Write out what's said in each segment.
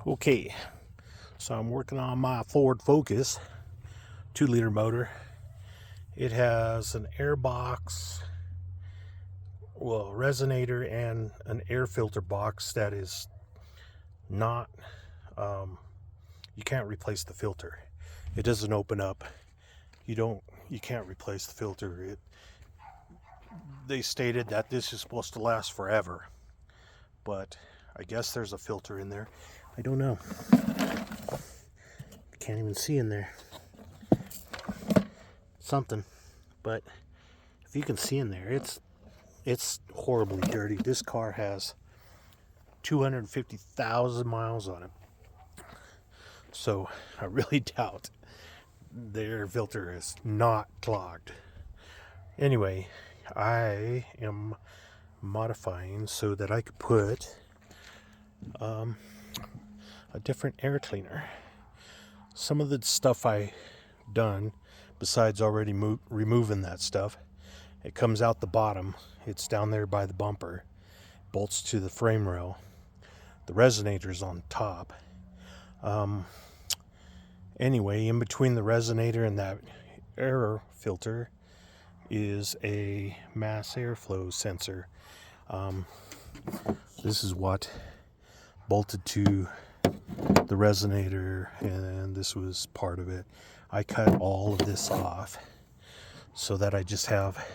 Okay, so I'm working on my Ford Focus 2-liter motor. It has an air box, well, resonator, and an air filter box that is not, you can't replace the filter. It doesn't open up. You can't replace the filter. They stated that this is supposed to last forever, but I guess there's a filter in there. I don't know. Can't even see in there. Something, but if you can see in there, it's horribly dirty. This car has 250,000 miles on it, so I really doubt the air filter is not clogged. Anyway, I am modifying so that I could put a different air cleaner. Some of the stuff I done, besides already removing that stuff, it comes out the bottom. It's down there by the bumper, bolts to the frame rail. The resonator's on top. Anyway, in between the resonator and that air filter is a mass airflow sensor. This is what bolted to the resonator, and this was part of it. I cut all of this off so that I just have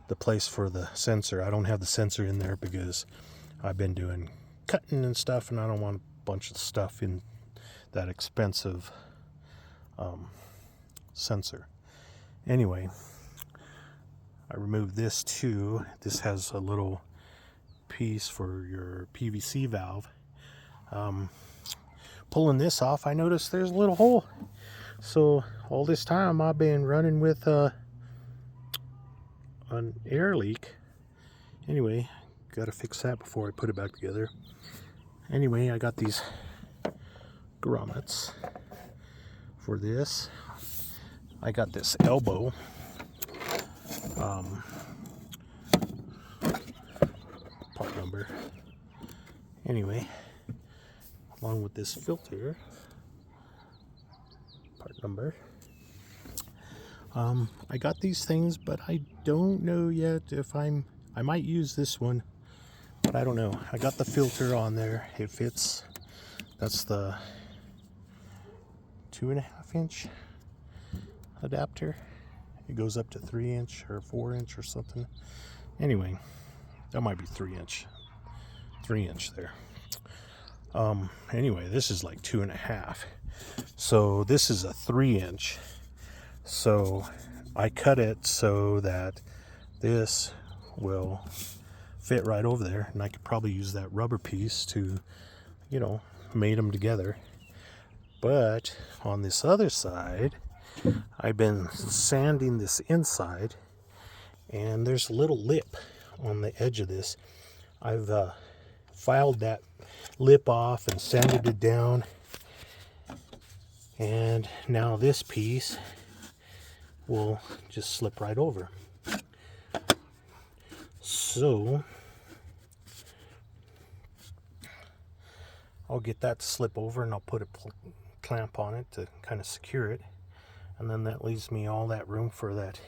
the place for the sensor. I don't have the sensor in there because I've been doing cutting and stuff, and I don't want a bunch of stuff in that expensive sensor. Anyway, I removed this too. This has a little piece for your PVC valve. Pulling this off, I noticed there's a little hole. So all this time I've been running with an air leak. Anyway, gotta fix that before I put it back together. Anyway, I got these grommets for this. I got this elbow. Part number. Anyway, along with this filter, part number. I got these things, but I don't know yet if I might use this one, but I don't know. I got the filter on there. It fits. That's the 2.5-inch adapter. It goes up to 3-inch or 4-inch or something. Anyway, that might be 3-inch. 3-inch there. Anyway, this is like 2.5. So this is a 3-inch. So I cut it so that this will fit right over there, and I could probably use that rubber piece to, mate them together. But on this other side, I've been sanding this inside, and there's a little lip on the edge of this. I've filed that lip off and sanded it down, and now this piece will just slip right over. So I'll get that to slip over, and I'll put a clamp on it to kind of secure it, and then that leaves me all that room for that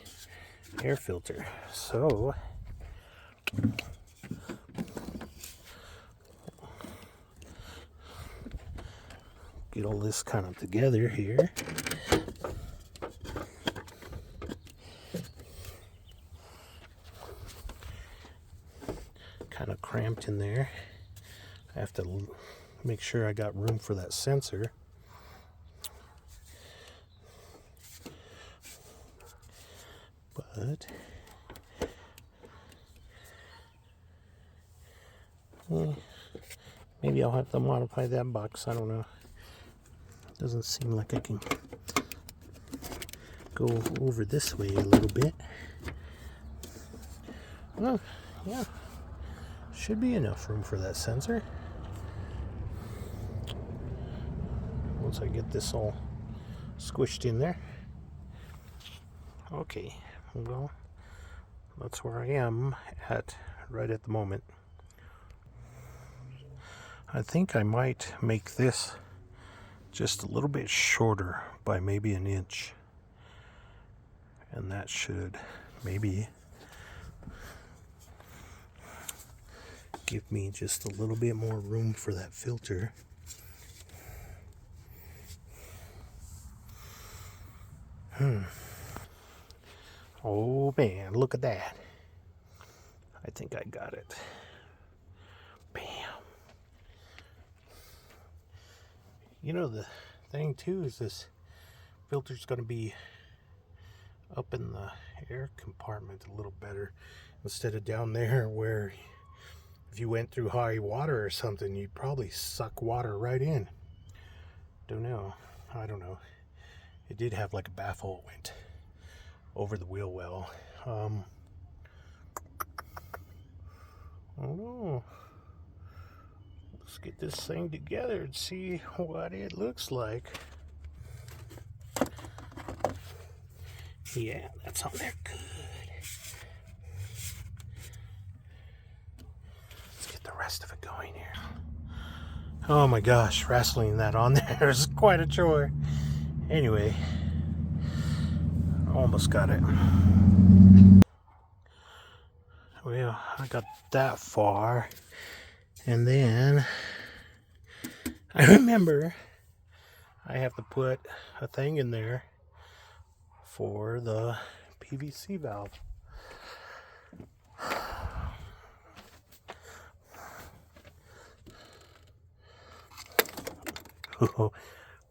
air filter. So get all this kind of together here. Kind of cramped in there. I have to make sure I got room for that sensor. But maybe I'll have to modify that box. I don't know. Doesn't seem like I can go over this way a little bit. Well, yeah. Should be enough room for that sensor. Once I get this all squished in there. Okay, well, that's where I am right at the moment. I think I might make this just a little bit shorter by maybe an inch. And that should maybe give me just a little bit more room for that filter. Oh man, look at that. I think I got it. Bam. You know, the thing too is this filter's going to be up in the air compartment a little better instead of down there where if you went through high water or something, you'd probably suck water right in. Don't know. I don't know. It did have like a baffle that went over the wheel well. I don't know. Let's get this thing together and see what it looks like. Yeah, that's on there good. Let's get the rest of it going here. Oh my gosh, wrestling that on there is quite a chore. Anyway, almost got it. Well, I got that far. And then I remember I have to put a thing in there for the PVC valve.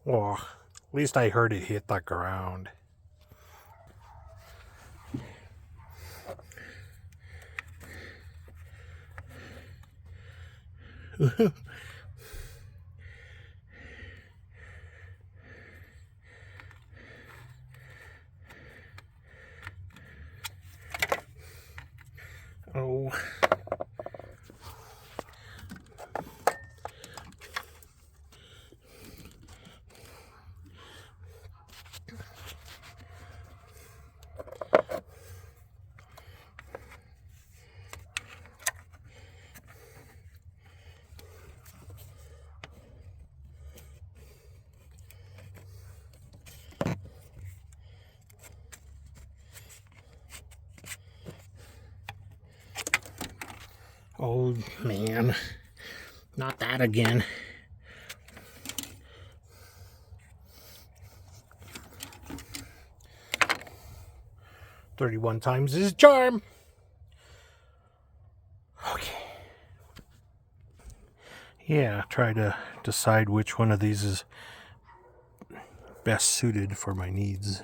Well, at least I heard it hit the ground. Oh. Oh man, not that again. "31 times his charm." Okay. Yeah, try to decide which one of these is best suited for my needs.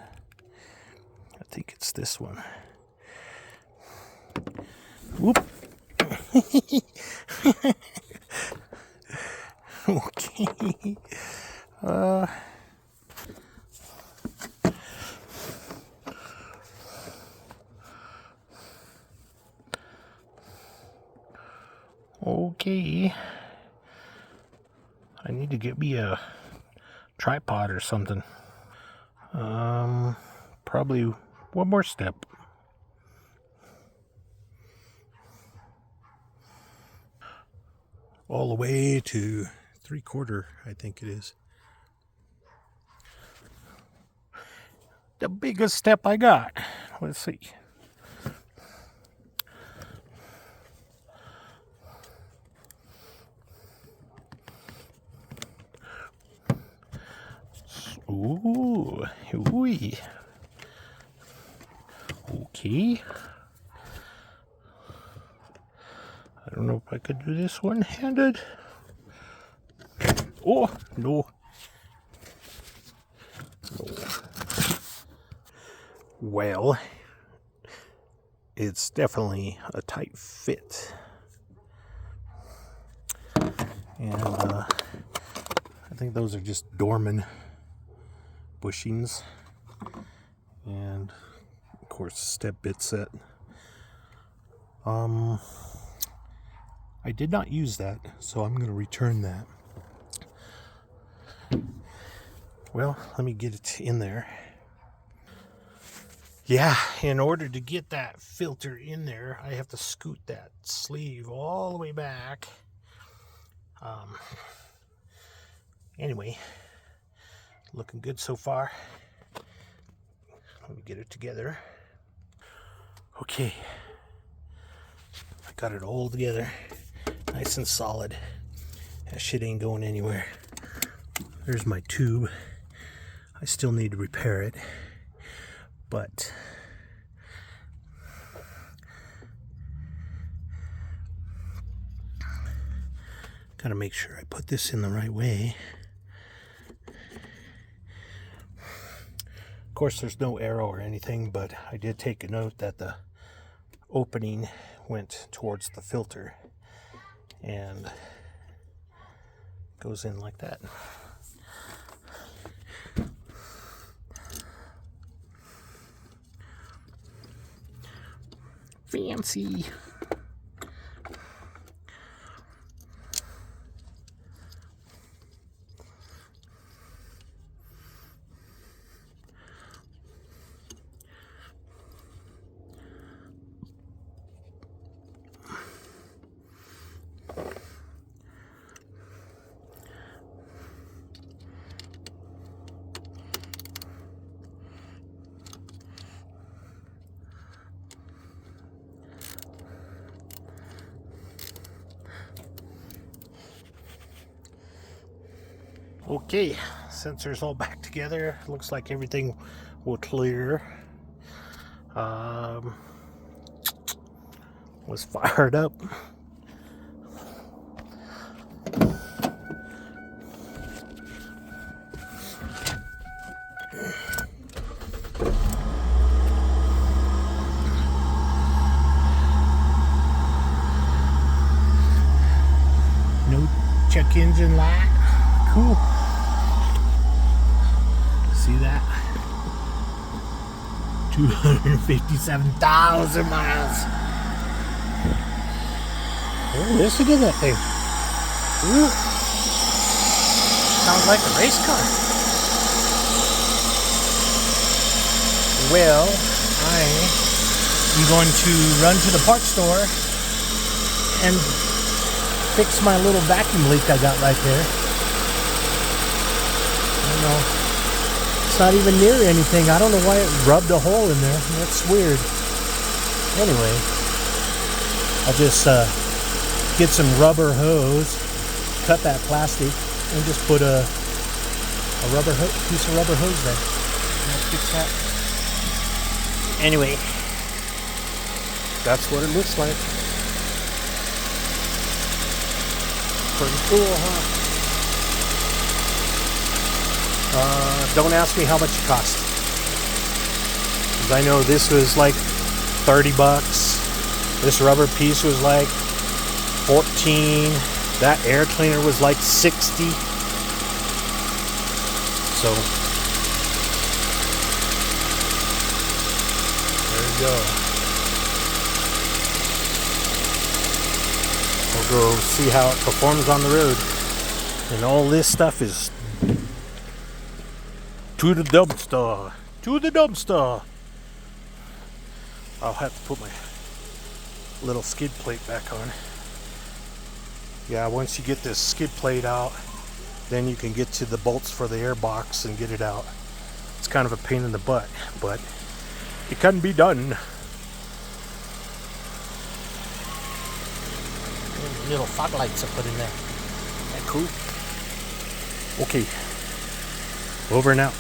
I think it's this one. Whoop. Okay. Okay. I need to get me a tripod or something. Probably one more step. All the way to 3/4, I think it is. The biggest step I got. Let's see. Ooh, ooh. Okay. I don't know if I could do this one-handed. Oh, no. Well, it's definitely a tight fit. And I think those are just Dorman bushings. And of course, step bit set. I did not use that, so I'm going to return that. Well, let me get it in there. Yeah, in order to get that filter in there, I have to scoot that sleeve all the way back. Anyway, looking good so far. Let me get it together. Okay, I got it all together, nice and solid. That shit ain't going anywhere. There's my tube. I still need to repair it, but gotta make sure I put this in the right way. Of course, there's no arrow or anything, but I did take a note that the opening went towards the filter and goes in like that. Fancy. Okay, sensors all back together. Looks like everything will clear. Was fired up. No check engine light. Cool. See that? 257,000 miles. Oh, listen to that thing. Ooh. Sounds like a race car. Well, I am going to run to the parts store and fix my little vacuum leak I got right there. I don't know. It's not even near anything. I don't know why it rubbed a hole in there. That's weird. Anyway, I'll just get some rubber hose, cut that plastic, and just put a piece of rubber hose there. And I'll fix that. Anyway, that's what it looks like. Pretty cool, huh? Don't ask me how much it cost, because I know this was like 30 bucks. This rubber piece was like 14. That air cleaner was like 60. So there you go. We'll go see how it performs on the road. And all this stuff is to the dumpster. To the dumpster. I'll have to put my little skid plate back on. Yeah, once you get this skid plate out, then you can get to the bolts for the air box and get it out. It's kind of a pain in the butt, but it can be done. Little fog lights I put in there. Isn't that cool? Okay. Over and out.